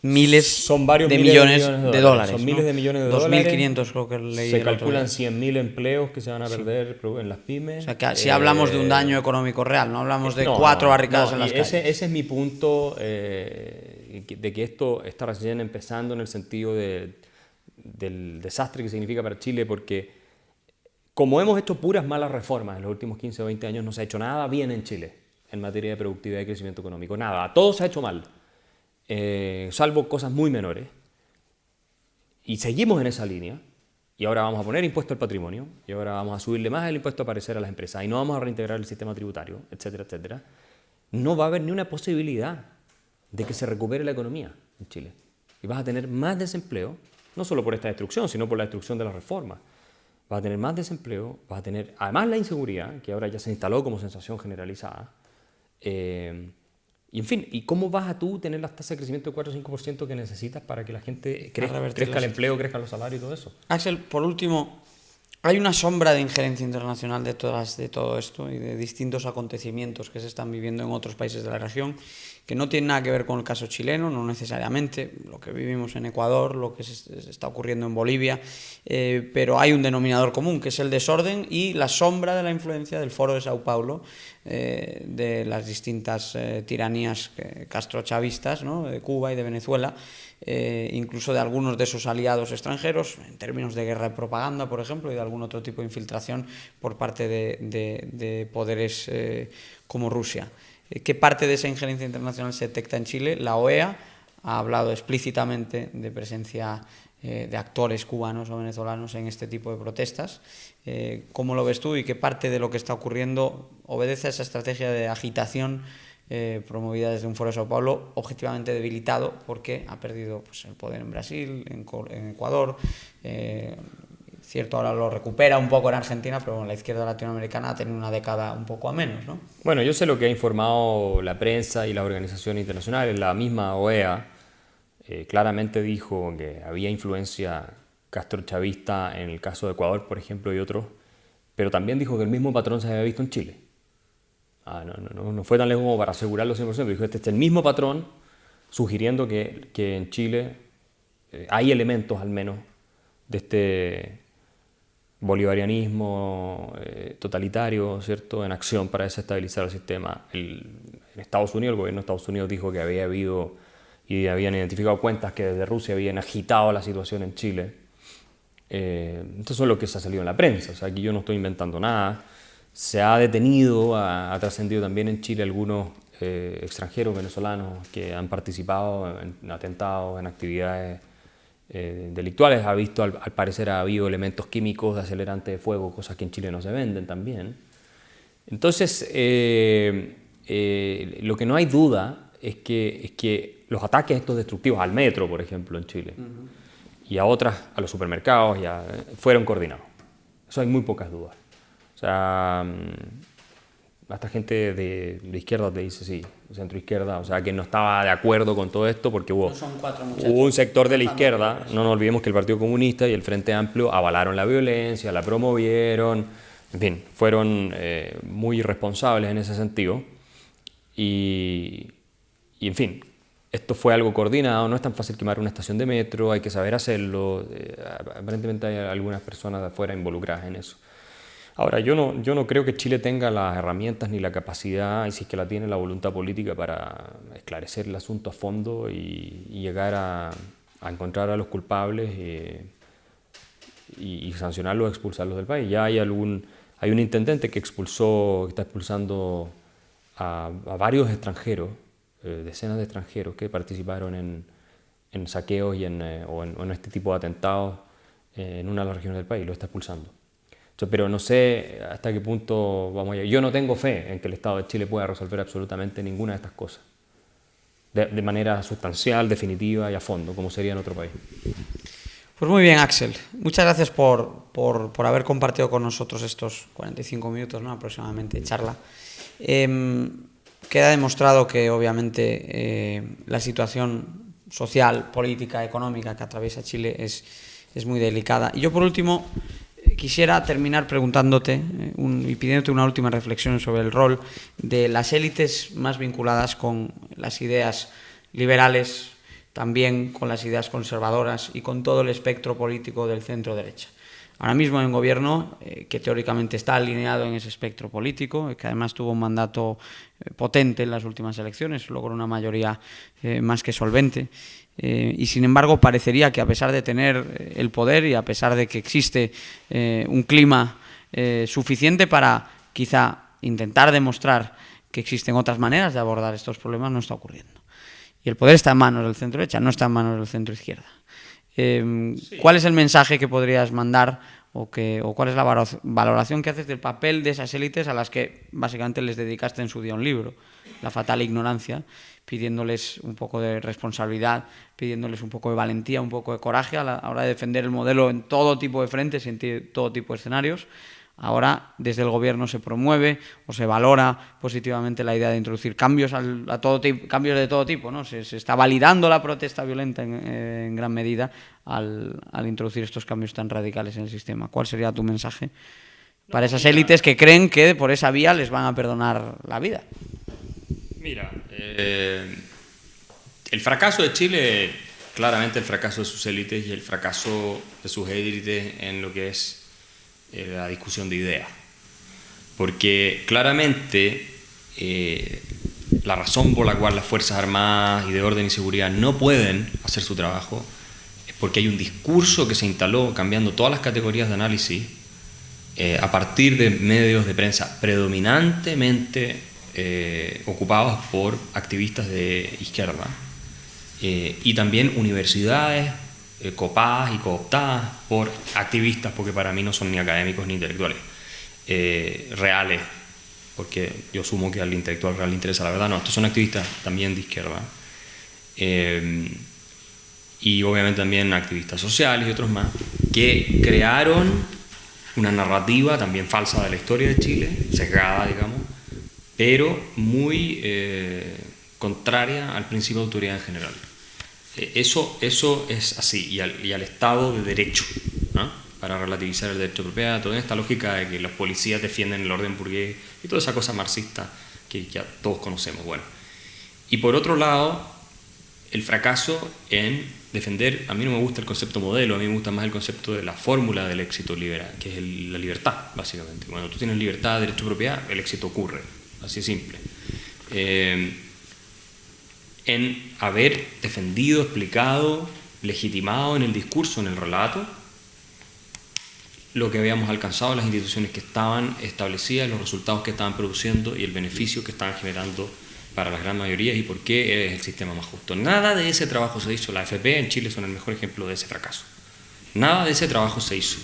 miles de millones de dólares. Son miles de millones de dólares. 2.500 creo que leí. Se calculan 100.000 empleos que se van a perder en las pymes. O sea, que si hablamos de un daño económico real, no hablamos de 4 barricadas en las calles. Ese es mi punto, de que esto está recién empezando en el sentido del desastre que significa para Chile, porque como hemos hecho puras malas reformas en los últimos 15 o 20 años, no se ha hecho nada bien en Chile en materia de productividad y crecimiento económico. Nada, todo se ha hecho mal. Salvo cosas muy menores, y seguimos en esa línea, y ahora vamos a poner impuesto al patrimonio, y ahora vamos a subirle más el impuesto a parecer a las empresas, y no vamos a reintegrar el sistema tributario, etcétera, etcétera. No va a haber ni una posibilidad de que se recupere la economía en Chile, y vas a tener más desempleo, no solo por esta destrucción, sino por la destrucción de las reformas. Vas a tener más desempleo, vas a tener además la inseguridad, que ahora ya se instaló como sensación generalizada. Y en fin, ¿y cómo vas a tú tener las tasas de crecimiento de 4 o 5% que necesitas para que la gente crezca el empleo, crezcan los salarios y todo eso? Axel, por último, hay una sombra de injerencia internacional de todo esto y de distintos acontecimientos que se están viviendo en otros países de la región, que no tienen nada que ver con el caso chileno, no necesariamente, lo que vivimos en Ecuador, lo que se está ocurriendo en Bolivia, pero hay un denominador común, que es el desorden y la sombra de la influencia del Foro de Sao Paulo, de las distintas tiranías castrochavistas, ¿no?, de Cuba y de Venezuela, incluso de algunos de sus aliados extranjeros, en términos de guerra de propaganda, por ejemplo, y de algún otro tipo de infiltración por parte de poderes como Rusia. ¿Qué parte de esa injerencia internacional se detecta en Chile? La OEA ha hablado explícitamente de presencia de actores cubanos o venezolanos en este tipo de protestas. ¿Cómo lo ves tú y qué parte de lo que está ocurriendo obedece a esa estrategia de agitación promovida desde un Foro de Sao Paulo objetivamente debilitado porque ha perdido, pues, el poder en Brasil, en Ecuador, cierto, ahora lo recupera un poco en Argentina, pero la izquierda latinoamericana ha tenido una década un poco a menos, ¿no? Bueno, yo sé lo que ha informado la prensa y las organizaciones internacionales. La misma OEA claramente dijo que había influencia castrochavista en el caso de Ecuador, por ejemplo, y otros, pero también dijo que el mismo patrón se había visto en Chile. No fue tan lejos como para asegurarlo 100%. Dijo, este es el mismo patrón, sugiriendo que en Chile hay elementos, al menos, de este bolivarianismo totalitario, ¿cierto?, en acción para desestabilizar el sistema. En Estados Unidos, el gobierno de Estados Unidos dijo que había habido y habían identificado cuentas que desde Rusia habían agitado la situación en Chile. Esto es lo que se ha salido en la prensa. O sea, aquí yo no estoy inventando nada. Se ha detenido, ha trascendido también en Chile algunos extranjeros venezolanos que han participado en atentados, en actividades delictuales. Al parecer ha habido elementos químicos de acelerante de fuego, cosas que en Chile no se venden también. Entonces, lo que no hay duda es que los ataques estos destructivos al metro, por ejemplo, en Chile, y a los supermercados, fueron coordinados. Eso hay muy pocas dudas. O sea, hasta gente de izquierda te dice sí, centro-izquierda, o sea, que no estaba de acuerdo con todo esto porque hubo un sector de la izquierda, no nos olvidemos que el Partido Comunista y el Frente Amplio avalaron la violencia, la promovieron, en fin, fueron muy irresponsables en ese sentido y en fin, esto fue algo coordinado, no es tan fácil quemar una estación de metro, hay que saber hacerlo, aparentemente hay algunas personas de afuera involucradas en eso. Ahora, yo no creo que Chile tenga las herramientas ni la capacidad, y si es que la tiene, la voluntad política para esclarecer el asunto a fondo y llegar a encontrar a los culpables y sancionarlos, expulsarlos del país. Ya hay un intendente que está expulsando a varios extranjeros, decenas de extranjeros que participaron en saqueos o en este tipo de atentados en una de las regiones del país, lo está expulsando. Pero no sé hasta qué punto vamos a llegar. Yo no tengo fe en que el Estado de Chile pueda resolver absolutamente ninguna de estas cosas de manera sustancial, definitiva y a fondo, como sería en otro país. Pues muy bien, Axel. Muchas gracias por haber compartido con nosotros estos 45 minutos, ¿no?, aproximadamente de charla. Queda demostrado que obviamente la situación social, política, económica que atraviesa Chile es muy delicada. Y yo, por último, quisiera terminar preguntándote y pidiéndote una última reflexión sobre el rol de las élites más vinculadas con las ideas liberales, también con las ideas conservadoras y con todo el espectro político del centro-derecha. Ahora mismo hay un gobierno que teóricamente está alineado en ese espectro político, que además tuvo un mandato potente en las últimas elecciones, logró una mayoría más que solvente. Y sin embargo parecería que a pesar de tener el poder y a pesar de que existe un clima suficiente para quizá intentar demostrar que existen otras maneras de abordar estos problemas, no está ocurriendo. Y el poder está en manos del centro derecha, no está en manos del centro izquierda. ¿Cuál es el mensaje que podrías mandar o cuál es la valoración que haces del papel de esas élites a las que básicamente les dedicaste en su día un libro, La fatal ignorancia, pidiéndoles un poco de responsabilidad, pidiéndoles un poco de valentía, un poco de coraje a la hora de defender el modelo en todo tipo de frentes y en todo tipo de escenarios. Ahora, desde el gobierno se promueve o se valora positivamente la idea de introducir cambios, cambios de todo tipo, ¿no? Se está validando la protesta violenta en gran medida al introducir estos cambios tan radicales en el sistema. ¿Cuál sería tu mensaje para esas élites que creen que por esa vía les van a perdonar la vida? Mira, el fracaso de Chile, claramente el fracaso de sus élites y el fracaso de sus élites en lo que es la discusión de ideas, porque claramente la razón por la cual las Fuerzas Armadas y de orden y seguridad no pueden hacer su trabajo es porque hay un discurso que se instaló cambiando todas las categorías de análisis a partir de medios de prensa predominantemente ocupados por activistas de izquierda y también universidades copadas y cooptadas por activistas, porque para mí no son ni académicos ni intelectuales reales, porque yo asumo que al intelectual real le interesa la verdad. No, estos son activistas también de izquierda y obviamente también activistas sociales y otros más, que crearon una narrativa también falsa de la historia de Chile, sesgada, digamos, pero muy contraria al principio de autoridad en general. Eso es así, y al Estado de Derecho, ¿no? Para relativizar el derecho de propiedad, toda esta lógica de que los policías defienden el orden burgués y toda esa cosa marxista que ya todos conocemos. Bueno. Y por otro lado, el fracaso en defender, a mí no me gusta el concepto modelo, a mí me gusta más el concepto de la fórmula del éxito liberal, que es la libertad, básicamente. Cuando tú tienes libertad, derecho de propiedad, el éxito ocurre, así de simple. En haber defendido, explicado, legitimado en el discurso, en el relato, lo que habíamos alcanzado, las instituciones que estaban establecidas, los resultados que estaban produciendo y el beneficio que estaban generando para las gran mayorías y por qué es el sistema más justo. Nada de ese trabajo se hizo. La AFP en Chile son el mejor ejemplo de ese fracaso. Nada de ese trabajo se hizo.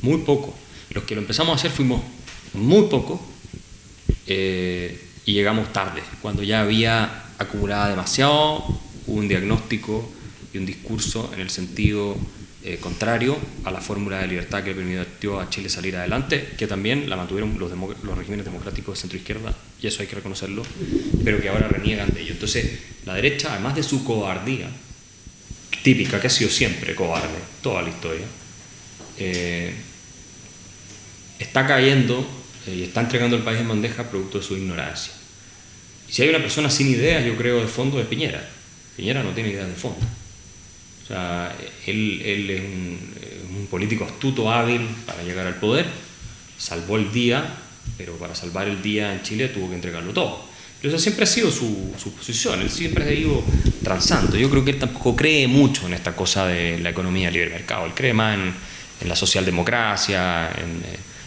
Muy poco. Los que lo empezamos a hacer fuimos muy pocos y llegamos tarde, cuando ya había acumulado demasiado, hubo un diagnóstico y un discurso en el sentido contrario a la fórmula de libertad que permitió a Chile salir adelante, que también la mantuvieron los regímenes democráticos de centro-izquierda, y eso hay que reconocerlo, pero que ahora reniegan de ello. Entonces, la derecha, además de su cobardía, típica, que ha sido siempre cobarde, toda la historia, está cayendo y está entregando el país en bandeja producto de su ignorancia. Y si hay una persona sin ideas, yo creo, de fondo, es Piñera. Piñera no tiene ideas de fondo. O sea, él es un político astuto, hábil para llegar al poder, salvó el día, pero para salvar el día en Chile tuvo que entregarlo todo. Pero esa siempre ha sido su posición, él siempre ha ido transando. Yo creo que él tampoco cree mucho en esta cosa de la economía libre mercado, él cree más en la socialdemocracia,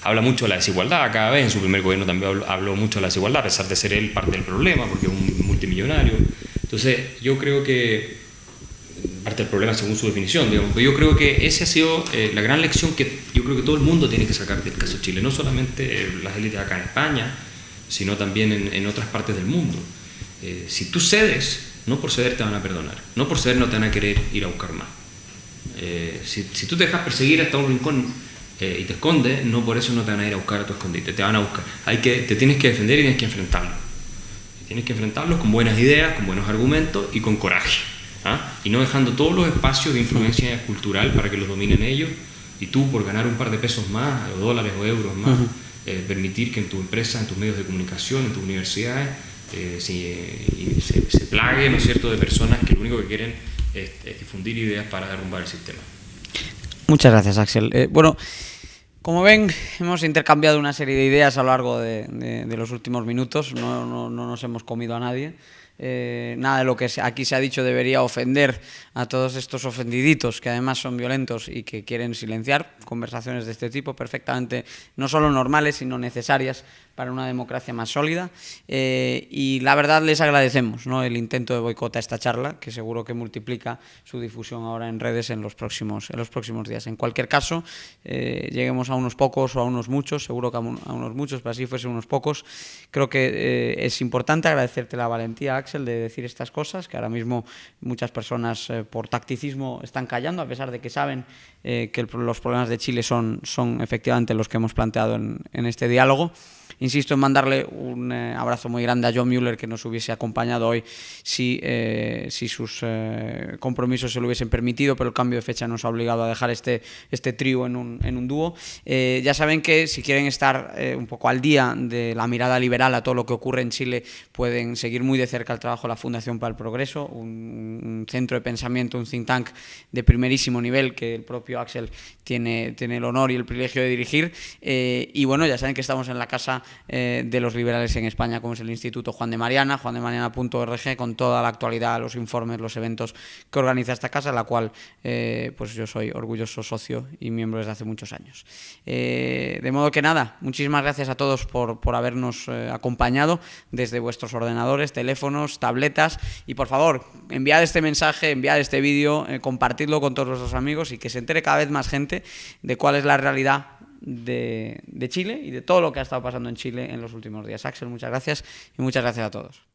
habla mucho de la desigualdad, cada vez en su primer gobierno también habló mucho de la desigualdad, a pesar de ser él parte del problema, porque es un multimillonario. Entonces, yo creo que parte del problema según su definición, digamos, pero yo creo que esa ha sido la gran lección que yo creo que todo el mundo tiene que sacar del caso Chile, no solamente las élites acá en España, sino también en otras partes del mundo. Si tú cedes, no por ceder te van a perdonar, no por ceder no te van a querer ir a buscar más. Si tú te dejas perseguir hasta un rincón y te escondes, no por eso no te van a ir a buscar a tu escondite, te van a buscar. Te tienes que defender y tienes que enfrentarlo. Tienes que enfrentarlos con buenas ideas, con buenos argumentos y con coraje. Y no dejando todos los espacios de influencia cultural para que los dominen ellos, y tú por ganar un par de pesos más, o dólares o euros más, permitir que en tu empresa, en tus medios de comunicación, en tus universidades, se plague, ¿no es cierto?, de personas que lo único que quieren es difundir ideas para derrumbar el sistema. Muchas gracias, Axel. Bueno, como ven, hemos intercambiado una serie de ideas a lo largo de los últimos minutos, no nos hemos comido a nadie. Nada de lo que aquí se ha dicho debería ofender a todos estos ofendiditos que además son violentos y que quieren silenciar conversaciones de este tipo perfectamente, no solo normales sino necesarias para una democracia más sólida. Y la verdad les agradecemos, ¿no?, el intento de boicot a esta charla, que seguro que multiplica su difusión ahora en redes en los próximos días. En cualquier caso, lleguemos a unos pocos o a unos muchos, seguro que a unos muchos, pero así fuesen unos pocos. Creo que es importante agradecerte la valentía, Axel, de decir estas cosas, que ahora mismo muchas personas por tacticismo están callando, a pesar de que saben que los problemas de Chile son efectivamente los que hemos planteado en este diálogo. Insisto en mandarle un abrazo muy grande a John Mueller, que nos hubiese acompañado hoy si sus compromisos se lo hubiesen permitido, pero el cambio de fecha nos ha obligado a dejar este trío en un dúo. Ya saben que si quieren estar un poco al día de la mirada liberal a todo lo que ocurre en Chile, pueden seguir muy de cerca el trabajo de la Fundación para el Progreso, un centro de pensamiento, un think tank de primerísimo nivel que el propio Axel tiene el honor y el privilegio de dirigir. Y bueno, ya saben que estamos en la casa de los liberales en España, como es el Instituto Juan de Mariana, juandemariana.org, con toda la actualidad, los informes, los eventos que organiza esta casa, la cual pues yo soy orgulloso socio y miembro desde hace muchos años. De modo que nada, muchísimas gracias a todos por habernos acompañado desde vuestros ordenadores, teléfonos, tabletas, y por favor, enviad este mensaje, enviad este vídeo, compartidlo con todos vuestros amigos y que se entere cada vez más gente de cuál es la realidad de Chile y de todo lo que ha estado pasando en Chile en los últimos días. Axel, muchas gracias y muchas gracias a todos.